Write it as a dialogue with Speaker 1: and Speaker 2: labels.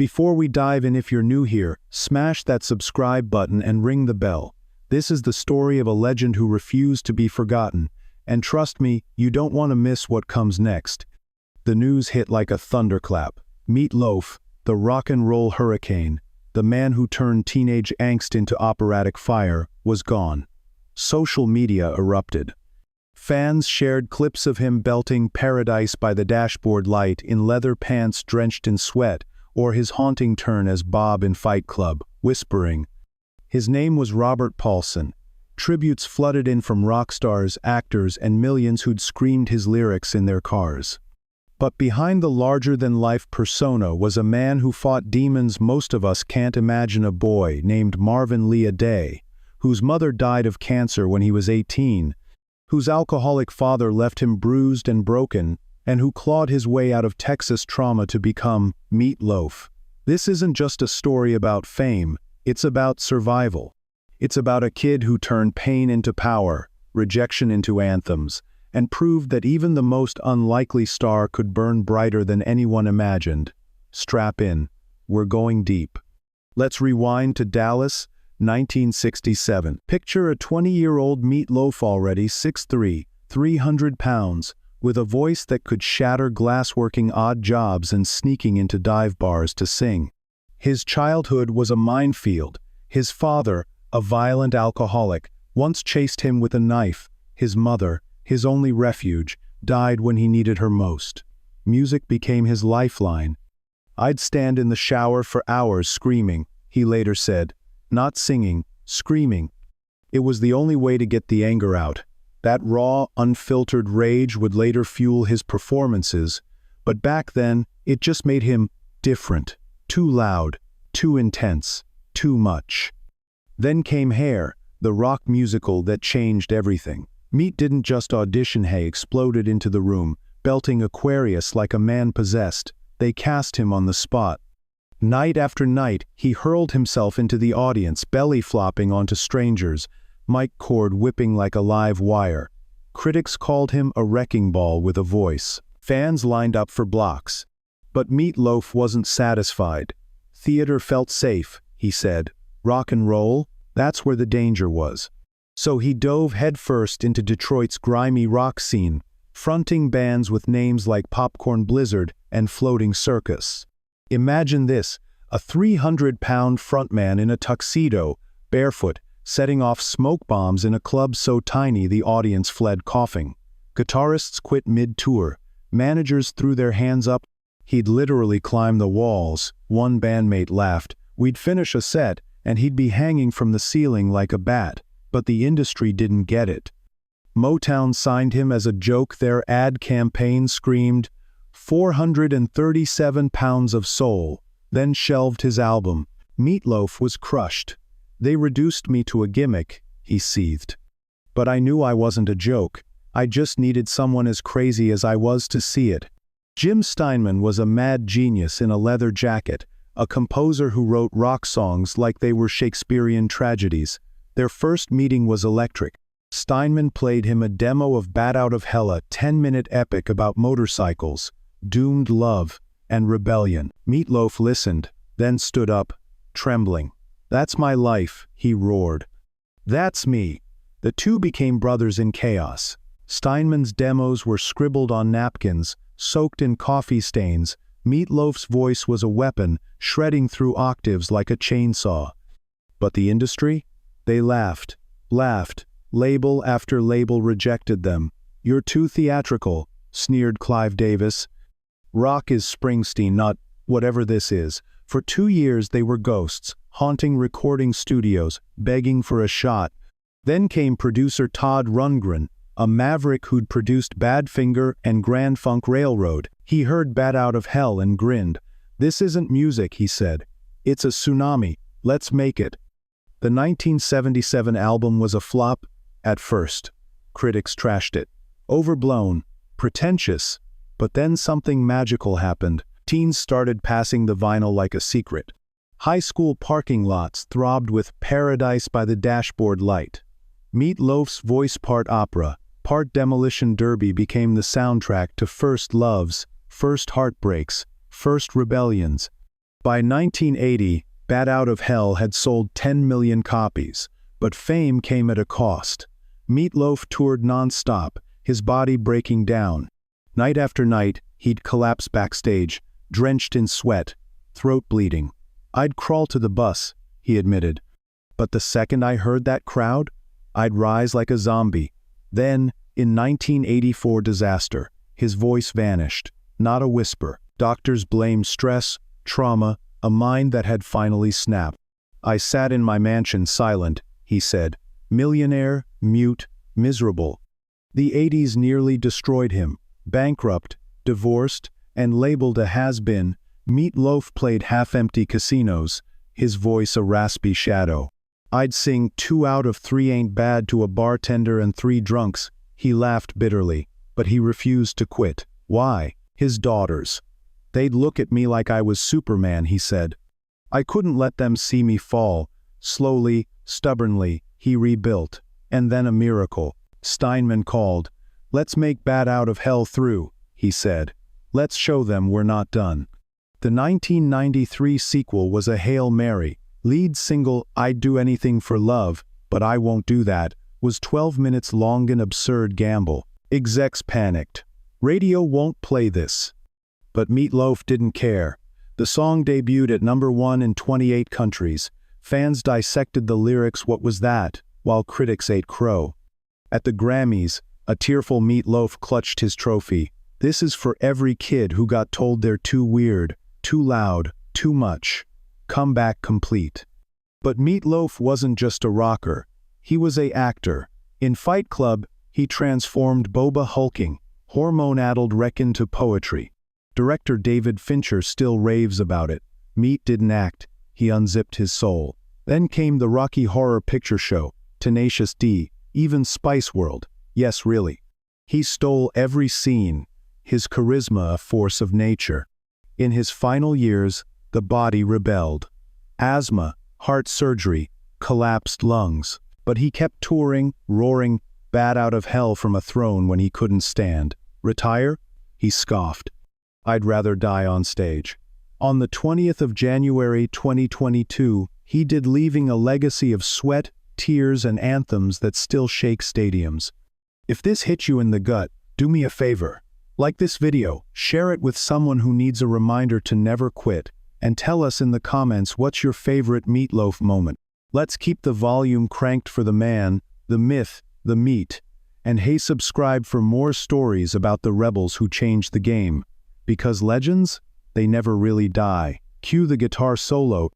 Speaker 1: Before we dive in, if you're new here, smash that subscribe button and ring the bell. This is the story of a legend who refused to be forgotten, and trust me, you don't want to miss what comes next. The news hit like a thunderclap. Meat Loaf, the rock and roll hurricane, the man who turned teenage angst into operatic fire, was gone. Social media erupted. Fans shared clips of him belting Paradise by the Dashboard Light in leather pants drenched in sweat, or his haunting turn as Bob in Fight Club, whispering. His name was Robert Paulson. Tributes flooded in from rock stars, actors, and millions who'd screamed his lyrics in their cars. But behind the larger-than-life persona was a man who fought demons most of us can't imagine, a boy named Marvin Lee Day, whose mother died of cancer when he was 18, whose alcoholic father left him bruised and broken, and who clawed his way out of Texas trauma to become Meat Loaf. This isn't just a story about fame, it's about survival. It's about a kid who turned pain into power, rejection into anthems, and proved that even the most unlikely star could burn brighter than anyone imagined. Strap in. We're going deep. Let's rewind to Dallas, 1967. Picture a 20-year-old Meat Loaf, already 6'3", 300 pounds, with a voice that could shatter glass-working odd jobs and sneaking into dive bars to sing. His childhood was a minefield. His father, a violent alcoholic, once chased him with a knife. His mother, his only refuge, died when he needed her most. Music became his lifeline. "I'd stand in the shower for hours screaming," he later said. "Not singing, screaming. It was the only way to get the anger out." That raw, unfiltered rage would later fuel his performances, but back then, it just made him different, too loud, too intense, too much. Then came Hair, the rock musical that changed everything. Meat didn't just audition, he exploded into the room, belting Aquarius like a man possessed. They cast him on the spot. Night after night, he hurled himself into the audience, belly flopping onto strangers, mic cord whipping like a live wire. Critics called him a wrecking ball with a voice. Fans lined up for blocks. But Meat Loaf wasn't satisfied. "Theater felt safe," he said. "Rock and roll? That's where the danger was." So he dove headfirst into Detroit's grimy rock scene, fronting bands with names like Popcorn Blizzard and Floating Circus. Imagine this, a 300-pound frontman in a tuxedo, barefoot, setting off smoke bombs in a club so tiny the audience fled coughing. Guitarists quit mid-tour. Managers threw their hands up. He'd literally climb the walls. One bandmate laughed. "We'd finish a set, and he'd be hanging from the ceiling like a bat." But the industry didn't get it. Motown signed him as a joke. Their ad campaign screamed, 437 pounds of soul, then shelved his album. Meat Loaf was crushed. "They reduced me to a gimmick," he seethed. "But I knew I wasn't a joke. I just needed someone as crazy as I was to see it." Jim Steinman was a mad genius in a leather jacket, a composer who wrote rock songs like they were Shakespearean tragedies. Their first meeting was electric. Steinman played him a demo of Bat Out of Hell, a 10-minute epic about motorcycles, doomed love, and rebellion. Meat Loaf listened, then stood up, trembling. "That's my life," he roared. "That's me." The two became brothers in chaos. Steinman's demos were scribbled on napkins, soaked in coffee stains. Meat Loaf's voice was a weapon, shredding through octaves like a chainsaw. But the industry? They laughed. Label after label rejected them. "You're too theatrical," sneered Clive Davis. "Rock is Springsteen, not whatever this is." For 2 years they were ghosts, haunting recording studios, begging for a shot. Then came producer Todd Rundgren, a maverick who'd produced Badfinger and Grand Funk Railroad. He heard Bat Out of Hell and grinned. "This isn't music," he said. "It's a tsunami. Let's make it." The 1977 album was a flop at first. Critics trashed it. Overblown, pretentious. But then something magical happened. Teens started passing the vinyl like a secret. High school parking lots throbbed with Paradise by the Dashboard Light. Meat Loaf's voice, part opera, part demolition derby, became the soundtrack to first loves, first heartbreaks, first rebellions. By 1980, Bat Out of Hell had sold 10 million copies, but fame came at a cost. Meat Loaf toured non-stop, his body breaking down. Night after night, he'd collapse backstage, drenched in sweat, throat bleeding. "I'd crawl to the bus," he admitted. "But the second I heard that crowd, I'd rise like a zombie." Then, in 1984 disaster, his voice vanished, not a whisper. Doctors blamed stress, trauma, a mind that had finally snapped. "I sat in my mansion silent," he said, millionaire, mute, miserable. The 80s nearly destroyed him. Bankrupt, divorced, and labeled a has-been, Meat Loaf played half-empty casinos, his voice a raspy shadow. "I'd sing 2 out of 3 ain't bad to a bartender and 3 drunks," he laughed bitterly, but he refused to quit. Why? His daughters. "They'd look at me like I was Superman," he said. "I couldn't let them see me fall." Slowly, stubbornly, he rebuilt. And then a miracle. Steinman called. "Let's make Bat Out of Hell through," he said. "Let's show them we're not done." The 1993 sequel was a Hail Mary. Lead single "I'd Do Anything for Love, But I Won't Do That" was 12 minutes long, an absurd gamble. Execs panicked. "Radio won't play this." But Meat Loaf didn't care. The song debuted at #1 in 28 countries. Fans dissected the lyrics, "What was that?" while critics ate crow. At the Grammys, a tearful Meat Loaf clutched his trophy. "This is for every kid who got told they're too weird, too loud, too much. Comeback complete." But Meat Loaf wasn't just a rocker. He was an actor. In Fight Club, he transformed Boba hulking, hormone-addled wreck into poetry. Director David Fincher still raves about it. Meat didn't act, he unzipped his soul. Then came the Rocky Horror Picture Show, Tenacious D, even Spice World. Yes, really. He stole every scene, his charisma a force of nature. In his final years, the body rebelled. Asthma, heart surgery, collapsed lungs. But he kept touring, roaring, Bat Out of Hell from a throne when he couldn't stand. Retire? He scoffed. "I'd rather die on stage." On the 20th of January 2022, he did, leaving a legacy of sweat, tears, and anthems that still shake stadiums. If this hit you in the gut, do me a favor. Like this video, share it with someone who needs a reminder to never quit, and tell us in the comments what's your favorite Meat Loaf moment. Let's keep the volume cranked for the man, the myth, the meat. And hey, subscribe for more stories about the rebels who changed the game. Because legends, they never really die. Cue the guitar solo.